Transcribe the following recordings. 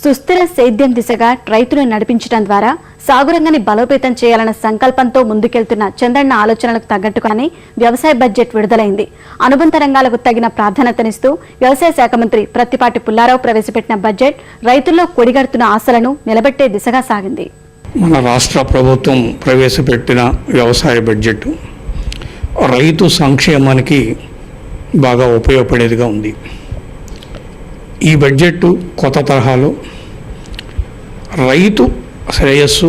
సుస్థిర సేద్యం దిశగా రైతులను నడిపించడం ద్వారా సాగురంగాన్ని బలోపేతం చేయాలన్న సంకల్పంతో ముందుకెళ్తున్న చంద్రన్న ఆలోచనలకు తగ్గట్టుగానే వ్యవసాయ బడ్జెట్ విడుదలైంది. అనుబంధ రంగాలకు తగిన ప్రాధాన్యతనిస్తూ వ్యవసాయ శాఖ మంత్రి ప్రత్తిపాటి పుల్లారావు ప్రవేశపెట్టిన బడ్జెట్ రైతుల్లో కొడిగడుతున్న ఆశలను నిలబెట్టే దిశగా సాగింది. మన రాష్ట్ర ప్రభుత్వం ప్రవేశపెట్టిన వ్యవసాయ బడ్జెట్ రైతు సంక్షేమానికి బాగా ఉపయోగపడేదిగా ఉంది. ఈ బడ్జెట్ కొత్త తరహాలో రైతు శ్రేయస్సు,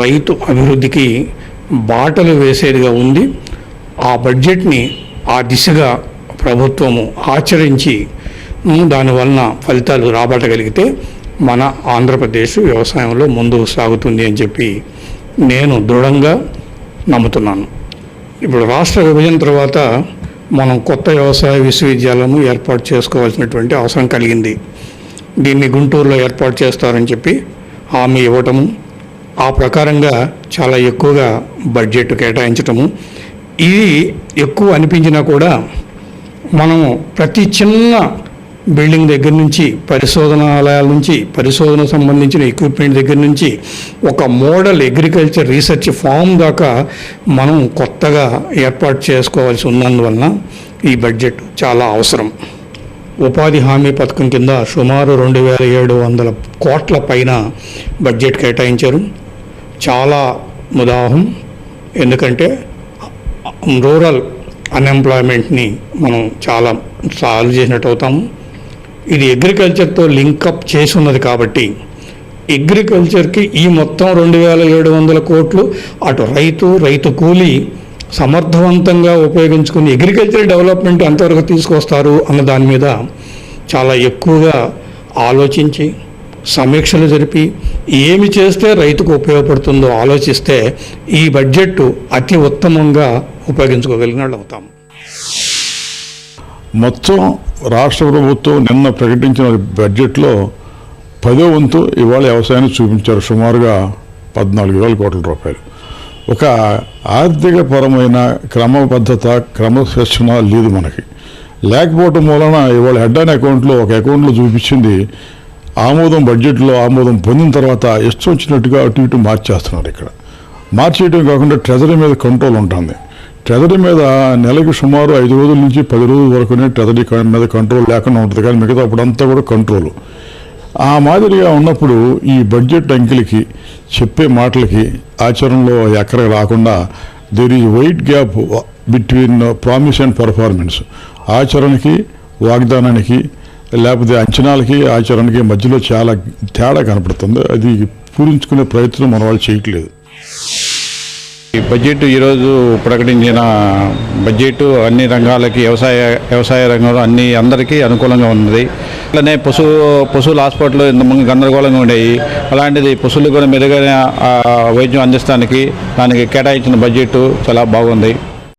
రైతు అభివృద్ధికి బాటలు వేసేదిగా ఉంది. ఆ బడ్జెట్ని ఆ దిశగా ప్రభుత్వము ఆచరించి దానివలన ఫలితాలు రాబట్టగలిగితే మన ఆంధ్రప్రదేశ్ వ్యవసాయంలో ముందుకు సాగుతుంది అని చెప్పి నేను దృఢంగా నమ్ముతున్నాను. ఇప్పుడు రాష్ట్ర విభజన తర్వాత మనం కొత్త వ్యవసాయ విశ్వవిద్యాలయం ఏర్పాటు చేసుకోవాల్సినటువంటి అవసరం కలిగింది. దీన్ని గుంటూరులో ఏర్పాటు చేస్తారని చెప్పి హామీ ఇవ్వటము, ఆ ప్రకారంగా చాలా ఎక్కువగా బడ్జెట్ కేటాయించటము, ఇది ఎక్కువ అనిపించినా కూడా మనము ప్రతి చిన్న బిల్డింగ్ దగ్గర నుంచి, పరిశోధనాలయాల నుంచి, పరిశోధన సంబంధించిన ఎక్విప్మెంట్ దగ్గర నుంచి ఒక మోడల్ అగ్రికల్చర్ రీసెర్చ్ ఫామ్ దాకా మనం కొత్తగా ఏర్పాటు చేసుకోవాల్సి ఉన్నందువలన ఈ బడ్జెట్ చాలా అవసరం. ఉపాధి హామీ పథకం కింద సుమారు 2700 కోట్ల పైన బడ్జెట్ కేటాయించారు. చాలా ముదాహం, ఎందుకంటే రూరల్ అన్ఎంప్లాయ్మెంట్ని మనం చాలా సాల్వ్ చేసినట్టు అవుతాము. ఇది అగ్రికల్చర్తో లింకప్ చేసి ఉన్నది కాబట్టి అగ్రికల్చర్కి ఈ మొత్తం 2700 కోట్లు అటు రైతు కూలీ సమర్థవంతంగా ఉపయోగించుకుని అగ్రికల్చర్ డెవలప్మెంట్ ఎంతవరకు తీసుకొస్తారు అన్న దాని మీద చాలా ఎక్కువగా ఆలోచించి సమీక్షలు జరిపి ఏమి చేస్తే రైతుకు ఉపయోగపడుతుందో ఆలోచిస్తే ఈ బడ్జెట్ అతి ఉత్తమంగా ఉపయోగించుకోగలిగిన వాళ్ళు అవుతాం. మొత్తం రాష్ట్ర ప్రభుత్వం నిన్న ప్రకటించిన బడ్జెట్లో 10వ వంతు ఇవాళ వ్యవసాయాన్ని చూపించారు. సుమారుగా 14,000 కోట్ల రూపాయలు. ఒక ఆర్థిక పరమైన క్రమబద్ధత, క్రమశిక్షణ లేదు మనకి. లేకపోవటం వలన ఇవాళ హెడ్ అండ్ అకౌంట్లో ఒక అకౌంట్లో చూపించింది బడ్జెట్లో ఆమోదం పొందిన తర్వాత ఇష్టం వచ్చినట్టుగా అటు ఇటు మార్చేస్తున్నారు. ఇక్కడ మార్చేయడం కాకుండా ట్రెజరీ మీద కంట్రోల్ ఉంటుంది. ట్రెజరీ మీద నెలకు సుమారు 5 రోజుల నుంచి 10 రోజుల వరకునే ట్రెజరీ మీద కంట్రోల్ లేకుండా ఉంటుంది, కానీ మిగతా అప్పుడంతా కూడా కంట్రోలు. ఆ మాదిరిగా ఉన్నప్పుడు ఈ బడ్జెట్ అంకెలకి, చెప్పే మాటలకి ఆచరణలో ఎక్కడ రాకుండా there is wide gap between promise and performance. ఆచరణకి, వాగ్దానానికి, లేకపోతే అంచనాలకి, ఆచరణకి మధ్యలో చాలా తేడా కనపడుతుంది. అది పూరించుకునే ప్రయత్నం మన వాళ్ళు చేయట్లేదు. ఈ బడ్జెట్ ఈరోజు ప్రకటించిన బడ్జెట్ అన్ని రంగాలకి, వ్యవసాయ రంగంలో అందరికీ అనుకూలంగా ఉన్నది. అలానే పశువుల హాస్పిటల్ ఇంతకుముందు గందరగోళంగా ఉండేవి. అలాంటిది పశువులకు కూడా మెరుగైన వైద్యం అందించడానికి దానికి కేటాయించిన బడ్జెట్ చాలా బాగుంది.